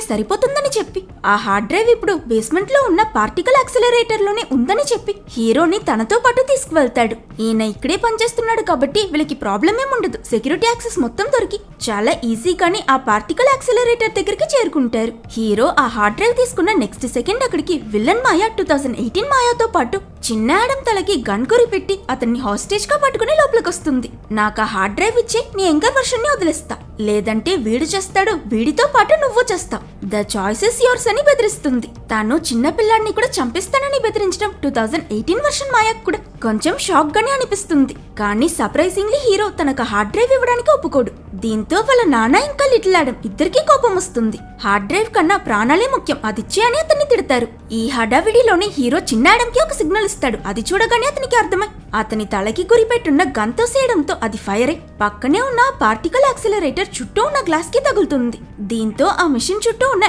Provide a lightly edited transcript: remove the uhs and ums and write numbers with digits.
తీసుకుంటే సరిపోతుందని చెప్పి ఆ హార్డ్ డ్రైవ్ ఇప్పుడు బేస్మెంట్ లో ఉన్న పార్టికల్ యాక్సిలరేటర్ లోనే ఉందని చెప్పి హీరోని తనతో పాటు తీసుకువెళ్తాడు. ఈయన ఇక్కడే పనిచేస్తున్నాడు కాబట్టి వీళ్ళకి ప్రాబ్లం ఏముండదు. సెక్యూరిటీ యాక్సెస్ మొత్తం దొరికి చాలా ఈజీగానే ఆ పార్టికల్ యాక్సిలరేటర్ దగ్గరికి చేరుకుంటారు. హీరో ఆ హార్డ్ డ్రైవ్ తీసుకున్న నెక్స్ట్ సెకండ్ అక్కడికి విలన్ మాయా 2018 మాయాతో పాటు చిన్న ఆడమ్ తలకి గన్ గురి పెట్టి అతన్ని హాస్టేజ్ గా పట్టుకుని లోపలికొస్తుంది. నాకు ఆ హార్డ్ డ్రైవ్ ఇచ్చే నీ యంగర్ వర్షన్ ని వదిలేస్తా, లేదంటే వీడు చేస్తాడు, వీడితో పాటు నువ్వు చేస్తావు. ద చాయిస్ ఇస్ యోర్స్ అని బెదిరిస్తుంది. తాను చిన్న పిల్లాడిని కూడా చంపిస్తానని బెదిరించడం 2018 వర్షన్ మాయాకు కూడా కొంచెం షాక్ గానే అనిపిస్తుంది. కానీ సర్ప్రైజింగ్లీ హీరో తనకు హార్డ్ డ్రైవ్ ఇవ్వడానికి ఒప్పుకోడు. దీంతో వాళ్ళ నాన్న ఇంకా లిటిల్ ఆడమ్ ఇద్దరికీ కోపం వస్తుంది. హార్డ్ డ్రైవ్ కన్నా ప్రాణాలే ముఖ్యం, అదిచ్చే అని అతన్ని తిడతారు. ఈ హడావిడిలోనే హీరో చిన్న ఆడమ్ కి ఒక సిగ్నల్ ఇస్తాడు. అది చూడగానే అతనికి అర్థమై అతని తలకి గురిపెట్టున్న గన్తో సేయడంతో అది ఫైర్ అయి పక్కనే ఉన్న పార్టికల్ యాక్సిలరేటర్ చుట్టూ ఉన్న గ్లాస్ కి తగులుతుంది. దీంతో ఆ మిషన్ చుట్టూ ఉన్న